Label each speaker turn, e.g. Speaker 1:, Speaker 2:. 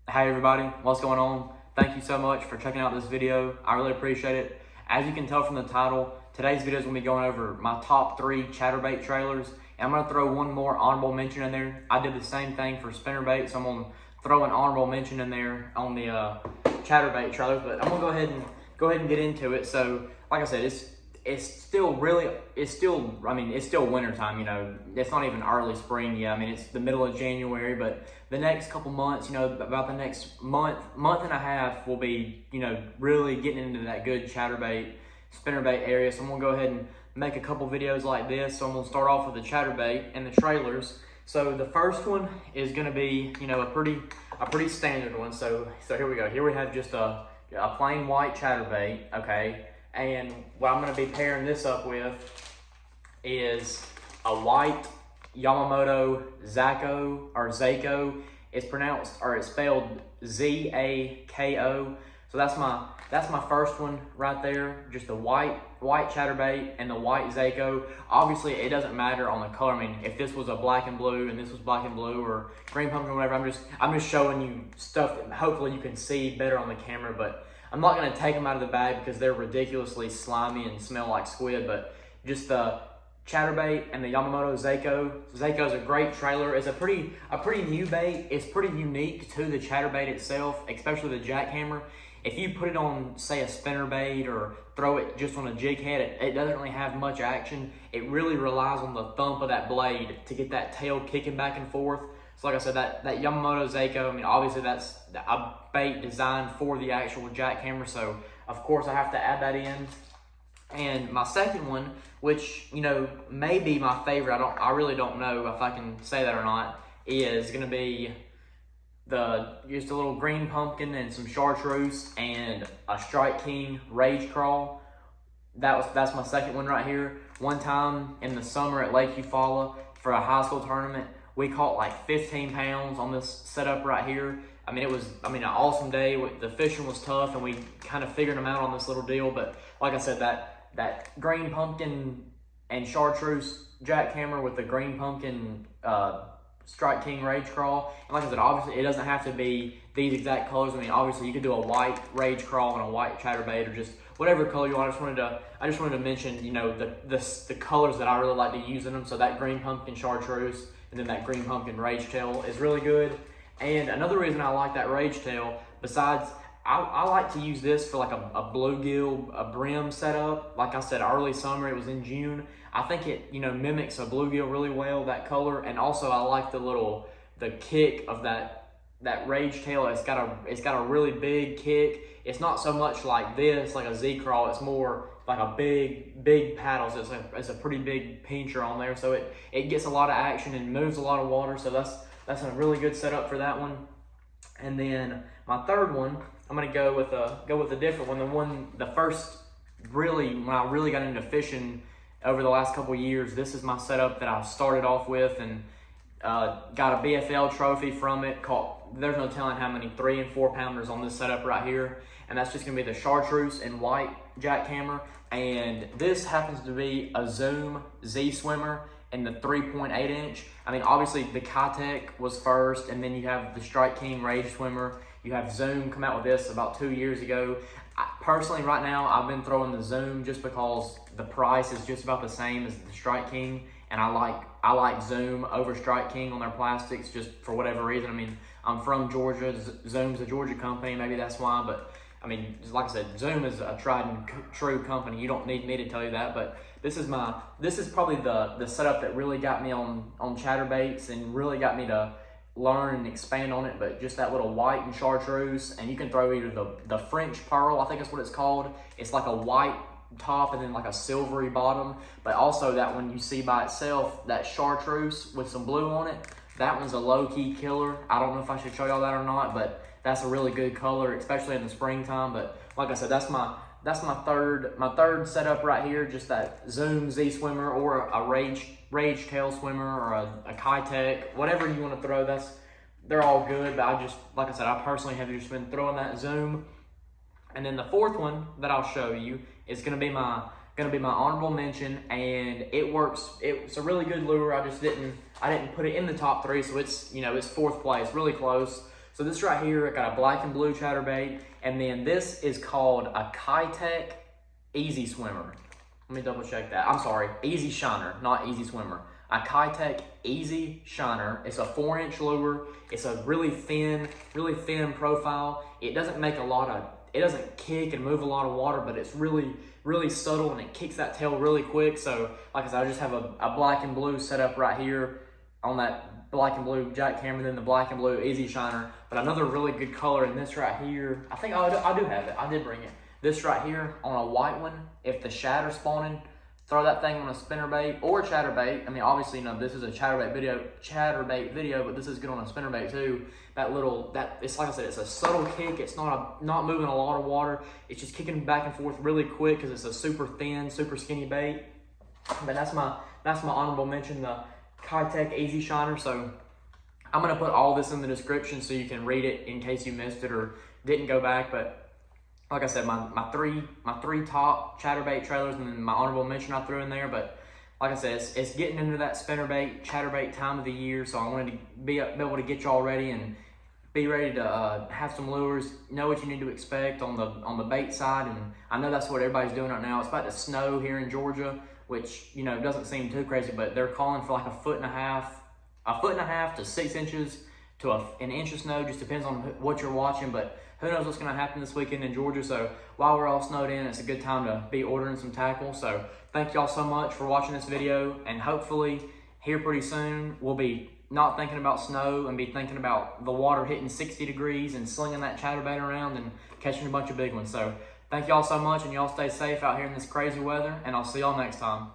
Speaker 1: Hey everybody, what's going on? Thank you so much for checking out this video. I really appreciate it. As you can tell from the title, today's video is going to be going over my top 3 chatterbait trailers. And I'm going to throw one more honorable mention in there. I did the same thing for spinnerbait, so I'm going to throw an honorable mention in there on the chatterbait trailers. But I'm going to go ahead and get into it. So, like I said, it's still winter time, you know. It's not even early spring yet. I mean, it's the middle of January, but the next couple months, you know, about the next month and a half, will be, you know, really getting into that good chatterbait, spinnerbait area. So I'm gonna go ahead and make a couple videos like this. So I'm gonna start off with the chatterbait and the trailers. So the first one is gonna be, you know, a pretty standard one. So here we go. Here we have just a plain white chatterbait, okay? And what I'm going to be pairing this up with is a white Yamamoto Zako, or Zako. It's spelled Z-A-K-O. So that's my first one right there. Just the white chatterbait and the white Zako. Obviously, it doesn't matter on the color. I mean, if this was a black and blue and this was black and blue, or green pumpkin or whatever, I'm just showing you stuff that hopefully you can see better on the camera. But I'm not going to take them out of the bag because they're ridiculously slimy and smell like squid, but just the chatterbait and the Yamamoto Zako. Zako's a great trailer. It's a pretty new bait. It's pretty unique to the chatterbait itself, especially the jackhammer. If you put it on, say, a spinnerbait or throw it just on a jig head, it doesn't really have much action. It really relies on the thump of that blade to get that tail kicking back and forth. So like I said, that Yamamoto Zako, I mean, obviously that's a bait designed for the actual jackhammer, so of course I have to add that in. And my second one, which, you know, may be my favorite, I really don't know if I can say that or not, is gonna be just a little green pumpkin and some chartreuse and a Strike King Rage Craw. That's my second one right here. One time in the summer at Lake Eufaula for a high school tournament, we caught like 15 pounds on this setup right here. I mean, it was an awesome day. The fishing was tough, and we kind of figured them out on this little deal. But like I said, that green pumpkin and chartreuse jackhammer with the green pumpkin Strike King Rage Craw. And like I said, obviously it doesn't have to be these exact colors. I mean, obviously you could do a white Rage Craw and a white chatterbait, or just whatever color you want. I just wanted to mention, you know, the colors that I really like to use in them. So that green pumpkin chartreuse, and then that green pumpkin Rage Tail is really good. And another reason I like that Rage Tail, besides, I like to use this for like a bluegill, a brim setup. Like I said, early summer, it was in June. I think it, you know, mimics a bluegill really well, that color. And also I like the kick of that Rage Tail. It's got a really big kick. It's not so much like this, like a Z-Craw. It's more like a big paddle. So it's a pretty big pincher on there. So it gets a lot of action and moves a lot of water. So that's a really good setup for that one. And then my third one, I'm gonna go with a different one. The first, really, when I really got into fishing over the last couple years, this is my setup that I started off with, and got a BFL trophy from it. There's no telling how many 3 and 4 pounders on this setup right here. And that's just gonna be the chartreuse and white jackhammer. And this happens to be a Zoom Z Swimmer in the 3.8 inch. I mean, obviously the Kaitek was first, and then you have the Strike King Rage Swimmer. You have Zoom come out with this about 2 years ago. Personally, right now, I've been throwing the Zoom just because the price is just about the same as the Strike King, and I like Zoom over Strike King on their plastics just for whatever reason. I mean, I'm from Georgia. Zoom's a Georgia company, maybe that's why, but I mean, like I said, Zoom is a tried and true company. You don't need me to tell you that, but this is probably the setup that really got me on chatterbaits and really got me to learn and expand on it. But just that little white and chartreuse, and you can throw either the French pearl, I think that's what it's called. It's like a white top and then like a silvery bottom, but also that one you see by itself, that chartreuse with some blue on it, that one's a low-key killer. I don't know if I should show y'all that or not, but that's a really good color, especially in the springtime. But like I said, that's my third setup right here. Just that Zoom Z Swimmer, or a Rage Tail Swimmer, or a Kaitek, whatever you want to throw. They're all good, but like I said, I personally have just been throwing that Zoom. And then the fourth one that I'll show you is gonna be my honorable mention, and it works. It's a really good lure. I didn't put it in the top 3, so it's fourth place, really close. So this right here, I got a black and blue chatterbait, and then this is called a Kaitek Easy Swimmer. Let me double check that. I'm sorry, Easy Shiner, not Easy Swimmer. A Kaitek Easy Shiner. It's a 4-inch lure. It's a really thin profile. It doesn't make it doesn't kick and move a lot of water, but it's really subtle, and it kicks that tail really quick. So like I said, I just have a black and blue set up right here on that black and blue jack camera, then the black and blue Easy Shiner. But another really good color in this right here, I think I do have it. I did bring it. This right here on a white one, if the shad are spawning, throw that thing on a spinnerbait or chatterbait. I mean, obviously, this is a chatterbait video, but this is good on a spinnerbait too. It's like I said, it's a subtle kick. It's not moving a lot of water. It's just kicking back and forth really quick because it's a super thin, super skinny bait. But that's my honorable mention, the Kaitek Easy Shiner. So I'm gonna put all this in the description so you can read it in case you missed it or didn't go back. But like I said, my three top chatterbait trailers, and then my honorable mention I threw in there. But like I said, it's getting into that spinnerbait, chatterbait time of the year, so I wanted to be able to get y'all ready and be ready to have some lures, know what you need to expect on the bait side. And I know that's what everybody's doing right now. It's about to snow here in Georgia, which doesn't seem too crazy, but they're calling for like a foot and a half to 6 inches to an inch of snow. Just depends on what you're watching, but who knows what's going to happen this weekend in Georgia. So while we're all snowed in, it's a good time to be ordering some tackle. So thank y'all so much for watching this video, and hopefully here pretty soon we'll be not thinking about snow and be thinking about the water hitting 60 degrees and slinging that chatterbait around and catching a bunch of big ones. So thank y'all so much, and y'all stay safe out here in this crazy weather, and I'll see y'all next time.